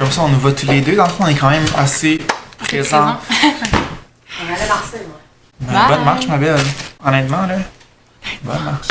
Comme ça, on nous voit tous les deux. Dans le fond, on est quand même assez présents. On allait marcher, moi. Ben, bonne marche, ma belle. Honnêtement, là. Bonne marche.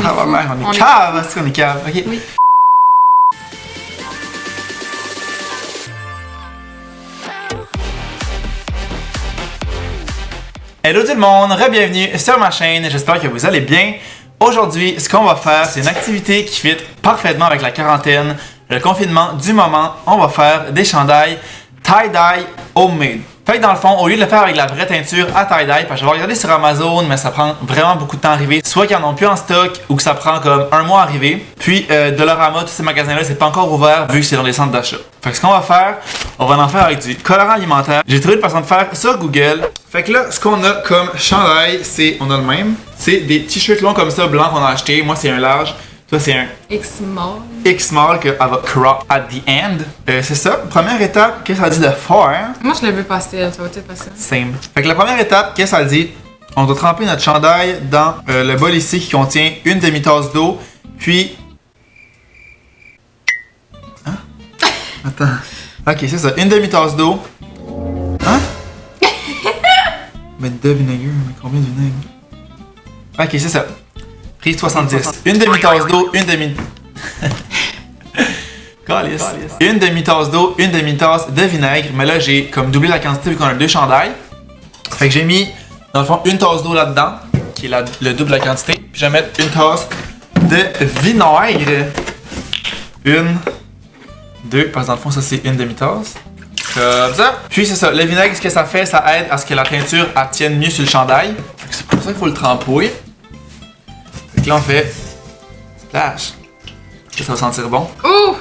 Ah, ma mère, on est cave, est-ce qu'on est cave? Ok. Oui. Hello tout le monde, re-bienvenue sur ma chaîne, j'espère que vous allez bien. Aujourd'hui, ce qu'on va faire, c'est une activité qui fit parfaitement avec la quarantaine, le confinement du moment. On va faire des chandails tie-dye homemade. Fait que dans le fond, au lieu de le faire avec la vraie teinture à tie-dye, parce que je vais regarder sur Amazon, mais ça prend vraiment beaucoup de temps à arriver. Soit qu'ils en ont plus en stock ou que ça prend comme un mois à arriver. Puis Dollarama, tous ces magasins-là, c'est pas encore ouvert vu que c'est dans les centres d'achat. Fait que ce qu'on va faire, on va en faire avec du colorant alimentaire. J'ai trouvé une façon de faire sur Google. Fait que là, ce qu'on a comme chandail, c'est, on a le même. C'est des t-shirts longs comme ça, blancs qu'on a acheté. Moi, c'est un large. Ça, c'est un X-Small. X-Small qu'elle va crop at the end. C'est ça. Première étape, qu'est-ce que ça dit de faire? Moi, je le veux pastel, ça va être pastel. Same. Fait que la première étape, qu'est-ce que ça dit? On doit tremper notre chandail dans le bol ici qui contient une demi-tasse d'eau, puis... Hein? Attends. Ok, c'est ça. Une demi-tasse d'eau. Hein? Mais de vinaigre, mais combien de vinaigre? Ok, c'est ça. Prise 70. Une demi-tasse d'eau, une demi... Calice. Une demi-tasse d'eau, une demi-tasse de vinaigre. Mais là, j'ai comme doublé la quantité vu qu'on a deux chandails. Fait que j'ai mis, dans le fond, une tasse d'eau là-dedans, qui est le double de la quantité. Puis je vais mettre une tasse de vinaigre. Une, deux, parce que dans le fond, ça c'est une demi-tasse. Comme ça. Puis c'est ça, le vinaigre, ce que ça fait, ça aide à ce que la teinture elle tienne mieux sur le chandail. C'est pour ça qu'il faut le tremper. Fait que là, on fait splash. Ça va sentir bon. Ouh!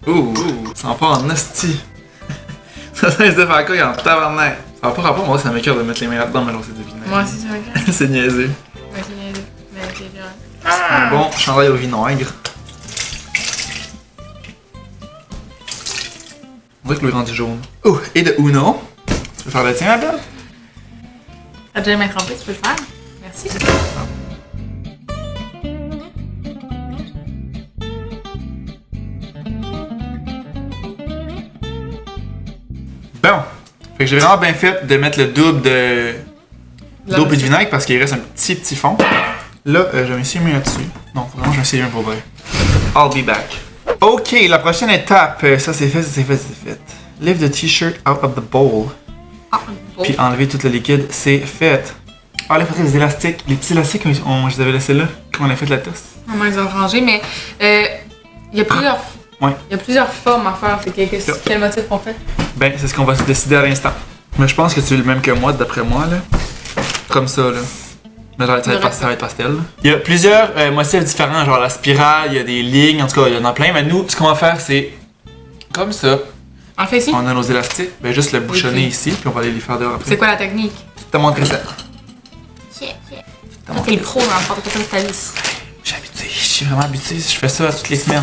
Ouh, ça va pas en esti. Ça sent les faire quoi en tabarnak. Ça va pas rapport, moi ça m'écoeure de mettre les mains là-dedans, mais non, c'est du vinaigre. Moi aussi, ça regarde. C'est niaiseux. Ouais, c'est niaiseux. Mais c'est bien. Un bon chandail au vinaigre. On dirait que le rendu jaune. Oh, et de Uno. Tu peux faire le tien, ma belle? T'as déjà main trempée, tu peux le faire? Merci. Bon. Fait que j'ai vraiment bien fait de mettre le double d'eau et de vinaigre parce qu'il reste un petit fond. Là, je vais essayer mieux là-dessus. Non, vraiment, je vais essayer un pour vrai. I'll be back. Ok, la prochaine étape. Ça, c'est fait, c'est fait, c'est fait. Lift the t-shirt out of the bowl. Ah, bon. Puis enlever tout le liquide, c'est fait. Ah, là, il faut des élastiques. Les petits élastiques, je les avais laissés là quand on a fait la tosse. Maman, ils ont rangé, mais il y a plusieurs... Ouais. Il y a plusieurs formes à faire. Fait que quel motif on fait? Ben, c'est ce qu'on va se décider à l'instant. Mais je pense que tu es le même que moi, d'après moi, là. Comme ça, là. Mais ça va être pastel. Là. Il y a plusieurs motifs différents, genre la spirale, il y a des lignes, en tout cas, il y en a plein. Mais nous, ce qu'on va faire, c'est comme ça. On le fait ici? On a nos élastiques, ben juste le bouchonner ici, puis on va aller les faire dehors après. C'est quoi la technique? Je t'ai montré ça. T'es le pro dans le fond de ta liste. Je suis habitué, je suis vraiment habitué, je fais ça toutes les semaines.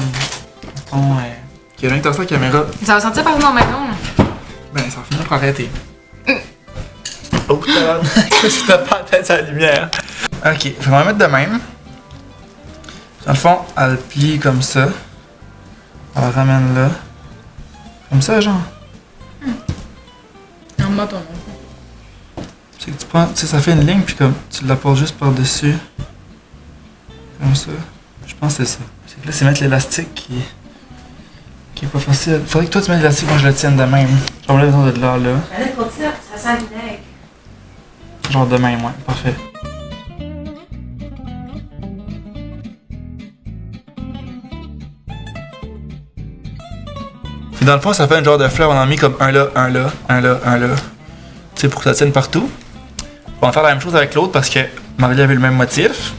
Bon, ok, rien que t'as ça la caméra. Ça va sentir par exemple maintenant, là. Ben, ça va finir par arrêter. Oh, qu'est-ce que t'as pas la tête à la lumière? Ok, je vais m'en mettre de même. Dans le fond, elle plie comme ça. Elle la ramène là. Comme ça, genre. En mode ton C'est que tu prends, tu sais, ça fait une ligne, puis comme tu la poses juste par-dessus. Comme ça. Je pense que c'est ça. C'est que là, c'est mettre l'élastique qui est pas facile. Faudrait que toi tu mettes l'élastique, moi je le tienne de même. Genre là, de là, là. Mais là, continue, ça sent le vinaigre. Genre de même, ouais, parfait. Puis dans le fond, ça fait un genre de fleur, on en a mis comme un là, un là, un là, un là. Tu sais, pour que ça tienne partout. On va faire la même chose avec l'autre parce que Marie avait le même motif.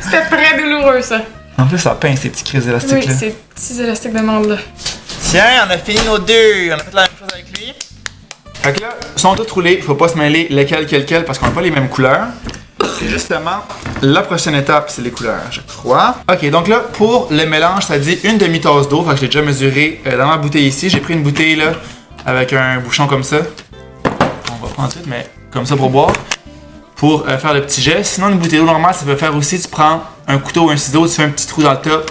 C'était très douloureux, ça. En plus, ça pince ces petits crises élastiques Oui, là. ces petits élastiques de monde là. Tiens, on a fini nos deux. On a fait la même chose avec lui. Fait que là, ils sont tous roulés. Faut pas se mêler lequel parce qu'on n'a pas les mêmes couleurs. Justement, la prochaine étape, c'est les couleurs, je crois. Ok, donc là, pour le mélange, ça dit une demi-tasse d'eau. Fait que je l'ai déjà mesuré dans ma bouteille ici. J'ai pris une bouteille là, avec un bouchon comme ça. On va prendre tout, mais comme ça pour boire. Pour faire le petit jet. Sinon, une bouteille d'eau normale, ça peut faire aussi, tu prends un couteau ou un ciseau, tu fais un petit trou dans le top,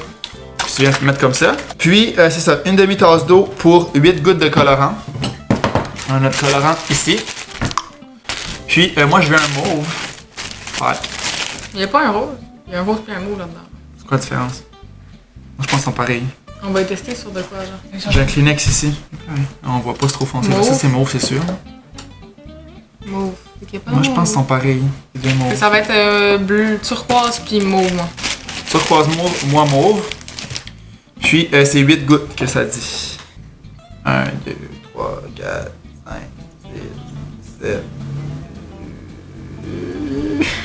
puis tu viens te mettre comme ça. Puis, c'est ça, une demi-tasse d'eau pour 8 gouttes de colorant. On a notre colorant ici. Puis, moi, je veux un mauve. Ouais. Il n'y a pas un rose. Il y a un rose et un mauve là-dedans. C'est quoi la différence? Moi, je pense qu'ils sont pareils. On va les tester sur de quoi, genre. J'ai un Kleenex ici. Okay. On voit pas, c'est trop foncé. Ça, c'est mauve, c'est sûr. Mauve. Moi, je pense qu'ils sont pareils. C'est bien mauve. Ça va être bleu, turquoise puis mauve, moi. Turquoise mauve, moi mauve. Puis, c'est 8 gouttes que ça dit. 1, 2, 3, 4, 5, 6, 7.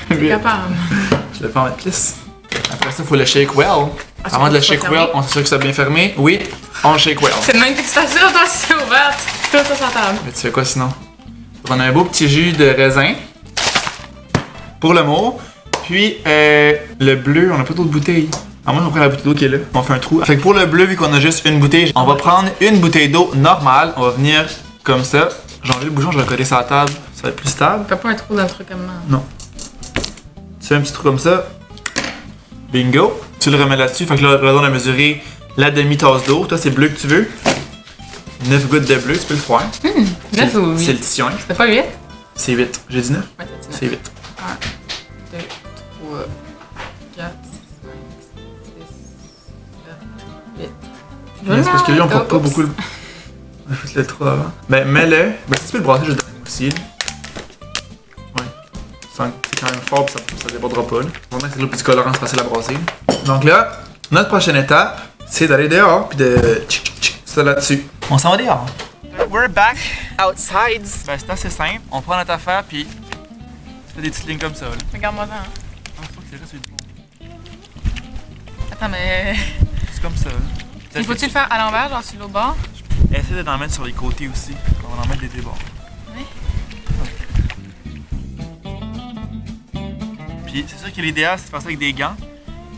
T'es capable. Je vais pas en mettre plus. Après ça, il faut le shake well. Avant de le shake well, on s'assure que c'est bien fermé. Oui, on le shake well. C'est le même que tu t'assures, toi, si c'est ouvert, tu fais ça sur la table. Mais tu fais quoi sinon? On a un beau petit jus de raisin. Pour le mauve. Puis, le bleu, on a pas d'autres bouteilles. Moi, on prend la bouteille d'eau qui est là. On fait un trou. Fait que pour le bleu, vu qu'on a juste une bouteille, on va prendre une bouteille d'eau normale. On va venir comme ça. J'ai enlevé le bouchon, je vais le coller sur la table. Ça va être plus stable. Fais pas un trou dans le truc comme ça. Non. Tu fais un petit trou comme ça. Bingo. Tu le remets là-dessus. Fait que là, on a mesuré la demi-tasse d'eau. Toi, c'est bleu que tu veux. 9 gouttes de bleu, tu peux le faire. 9 ou 8? C'est le tien. C'était pas 8? C'est 8. J'ai dit 9? Ouais, t'as dit 9. C'est 8. 1, 2, 3, 4, 5, 6, 7, 8. C'est parce que lui, on porte pas beaucoup le. On a fait le trou avant. Ben, mets-le. Ben, si tu peux le brasser juste dans le aussi. Ouais. C'est quand même fort, puis ça débordera pas. Vraiment, c'est le petit colorant, c'est facile à brasser. Donc là, notre prochaine étape, c'est d'aller dehors, puis de. Ça là-dessus. On s'en va dehors. We're back outside. Ben, c'est assez simple. On prend notre affaire, puis tu fais des petites lignes comme ça. Là. Regarde-moi ça. Hein. Ah, faut que c'est là, c'est du bon. Attends, mais. C'est comme ça. Là. Il faut-tu le faire à l'envers, genre sur l'autre bord? Essaye d'en mettre sur les côtés aussi. On va en mettre des deux bords. Oui. Puis c'est sûr que l'idéal c'est de faire ça avec des gants,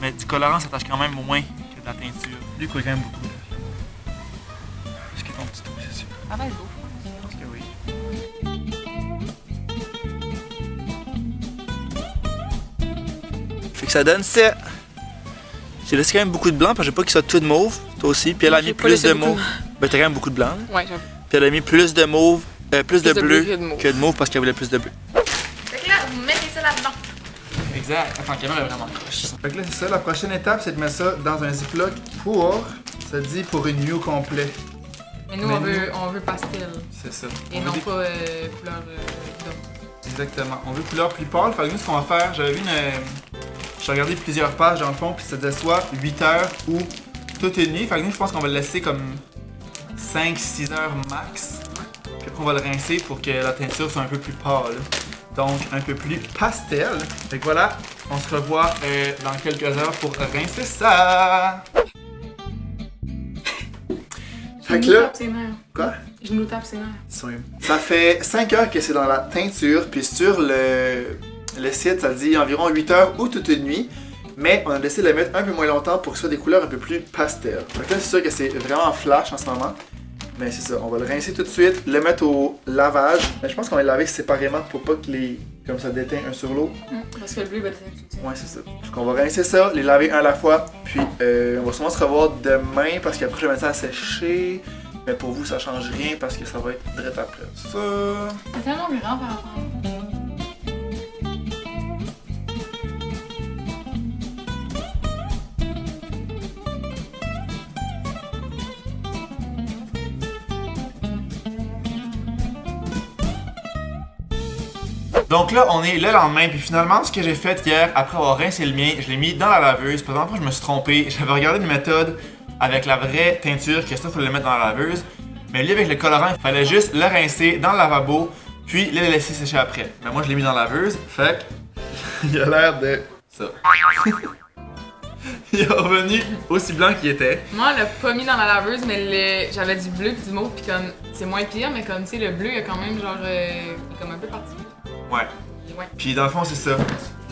mais du colorant s'attache quand même moins que de la teinture. Lui il coule quand même beaucoup. Est-ce que ton petit trou, c'est sûr? Ça va être beau. Je pense que oui. Fait que ça donne ça. J'ai laissé quand même beaucoup de blanc parce que j'ai pas qu'il soit tout de mauve. Toi aussi. Puis elle a mis plus de mauve. Ben t'as quand même beaucoup de blanc. Là. Ouais, j'avoue. Puis elle a mis plus de mauve, plus de bleu que de mauve parce qu'elle voulait plus de bleu. Fait que là, vous mettez ça là-dedans. Exact. Attends, la caméra est vraiment proche. Fait que là, c'est ça. La prochaine étape, c'est de mettre ça dans un ziploc pour, ça dit, pour une nuit au complet. Mais nous, on veut pastel. C'est ça. Et non pas couleur d'eau. Exactement. On veut couleur plus pâle. Fait que nous, ce qu'on va faire, j'avais vu j'ai regardé plusieurs pages dans le fond, puis ça disait soit 8 heures ou toute une nuit. Fait que nous, je pense qu'on va le laisser comme 5-6 heures max. Puis après, on va le rincer pour que la teinture soit un peu plus pâle. Donc, un peu plus pastel. Fait que voilà, on se revoit dans quelques heures pour rincer ça. Fait que là... Quoi? Je nous tape ses nerfs. Ça fait 5 heures que c'est dans la teinture, puis sur le site, ça dit environ 8 heures ou toute une nuit. Mais on a décidé de la mettre un peu moins longtemps pour que ce soit des couleurs un peu plus pastel. Donc là, c'est sûr que c'est vraiment flash en ce moment. Mais c'est ça, on va le rincer tout de suite, le mettre au lavage. Mais je pense qu'on va le laver séparément pour pas que les... comme ça déteint un sur l'autre. Parce que le bleu va déteindre tout de suite. Ouais, c'est ça. Donc on va rincer ça, les laver un à la fois. Puis on va sûrement se revoir demain parce qu'après je vais mettre ça à sécher. Mais pour vous, ça change rien parce que ça va être direct après ça. C'est tellement grand par rapport à nous. Donc là, on est le lendemain, puis finalement, ce que j'ai fait hier, après avoir rincé le mien, je l'ai mis dans la laveuse. Par exemple, je me suis trompé, j'avais regardé une méthode avec la vraie teinture, que ça, il fallait le mettre dans la laveuse. Mais lui, avec le colorant, il fallait juste le rincer dans le lavabo, puis le laisser sécher après. Mais moi, je l'ai mis dans la laveuse, fait il a l'air de ça. Il est revenu aussi blanc qu'il était. Moi, on l'a pas mis dans la laveuse, mais j'avais du bleu pis du mauve, pis comme, c'est moins pire, mais comme, tu sais, le bleu, il est quand même genre, il est comme un peu parti. Ouais. Ouais. Puis dans le fond, c'est ça.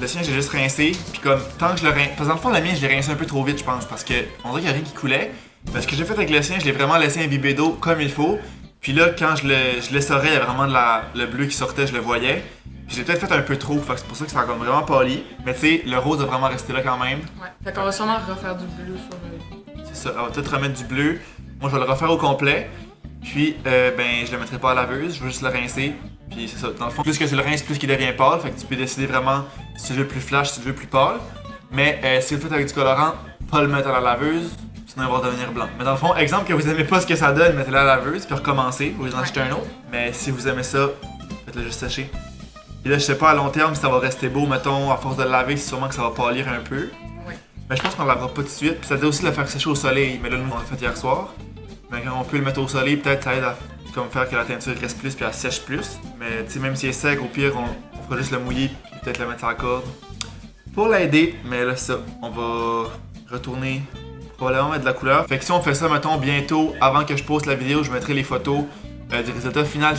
le sien, j'ai juste rincé. Puis comme, tant que je le rince. Parce que dans le fond, le mien, je l'ai rincé un peu trop vite, je pense. Parce que on dirait qu'il n'y a rien qui coulait. Mais ce que j'ai fait avec le sien, je l'ai vraiment laissé imbiber d'eau comme il faut. Puis là, quand je l'essorais, il y avait vraiment le bleu qui sortait, je le voyais. Puis j'ai peut-être fait un peu trop, fait que c'est pour ça que ça a comme vraiment pâli. Mais tu sais, le rose a vraiment resté là quand même. Ouais, fait qu'on va sûrement refaire du bleu sur le. C'est ça, on va peut-être remettre du bleu. Moi, je vais le refaire au complet. Puis, ben, je le mettrai pas à la laveuse, je vais juste le rincer. Puis c'est ça, dans le fond, plus que tu le rinces, plus qu'il devient pâle. Fait que tu peux décider vraiment si tu veux plus flash, si tu veux plus pâle. Mais si vous le faites avec du colorant, pas le mettre à la laveuse, sinon il va devenir blanc. Mais dans le fond, exemple que vous aimez pas ce que ça donne, mettez-le à la laveuse, puis recommencez, vous en acheter un autre. Mais si vous aimez ça, faites-le juste sécher. Et là, je sais pas à long terme si ça va rester beau, mettons, à force de le laver, c'est sûrement que ça va pâlir un peu. Oui. Mais je pense qu'on le lavera pas tout de suite. Puis ça dit aussi de le faire sécher au soleil, mais là, nous, on l'a fait hier soir. Mais quand on peut le mettre au soleil, peut-être ça aide à comme faire que la teinture reste plus puis elle sèche plus. Mais tu sais, même s'il est sec, au pire, on fera juste le mouiller puis peut-être le mettre sur la corde pour l'aider. Mais là, ça, on va retourner probablement mettre de la couleur. Fait que si on fait ça, mettons, bientôt, avant que je poste la vidéo, je mettrai les photos du résultat final.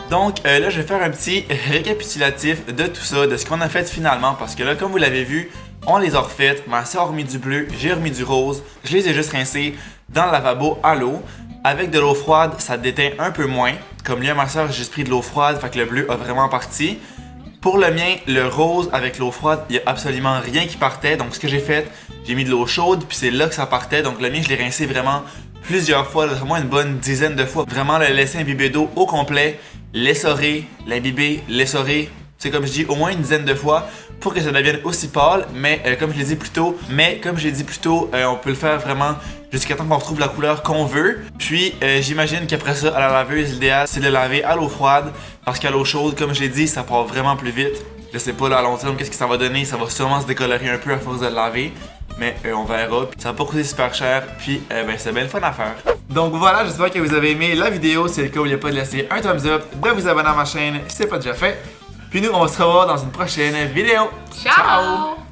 Donc là, je vais faire un petit récapitulatif de tout ça, de ce qu'on a fait finalement, parce que là, comme vous l'avez vu, on les a refaites. Ma soeur a remis du bleu, j'ai remis du rose, je les ai juste rincés dans le lavabo à l'eau. Avec de l'eau froide, ça déteint un peu moins. Comme lui et ma soeur, j'ai juste pris de l'eau froide, fait que le bleu a vraiment parti. Pour le mien, le rose avec l'eau froide, il n'y a absolument rien qui partait. Donc ce que j'ai fait, j'ai mis de l'eau chaude, puis c'est là que ça partait. Donc le mien, je l'ai rincé vraiment plusieurs fois, vraiment une bonne dizaine de fois. Vraiment le laisser imbiber d'eau au complet, l'essorer, l'imbiber, l'essorer. C'est comme je dis, au moins une dizaine de fois pour que ça devienne aussi pâle. Mais comme je l'ai dit plus tôt, on peut le faire vraiment jusqu'à temps qu'on retrouve la couleur qu'on veut. Puis j'imagine qu'après ça, à la laveuse, l'idéal c'est de laver à l'eau froide. Parce qu'à l'eau chaude, comme je l'ai dit, ça part vraiment plus vite. Je sais pas là à long terme qu'est-ce que ça va donner. Ça va sûrement se décolorer un peu à force de le laver. Mais on verra. Ça va pas coûter super cher. Puis ben, c'est bien le fun à faire. Donc voilà, j'espère que vous avez aimé la vidéo. Si c'est le cas, n'oubliez pas de laisser un thumbs up, de vous abonner à ma chaîne si c'est pas déjà fait. Puis nous, on va se revoir dans une prochaine vidéo. Ciao!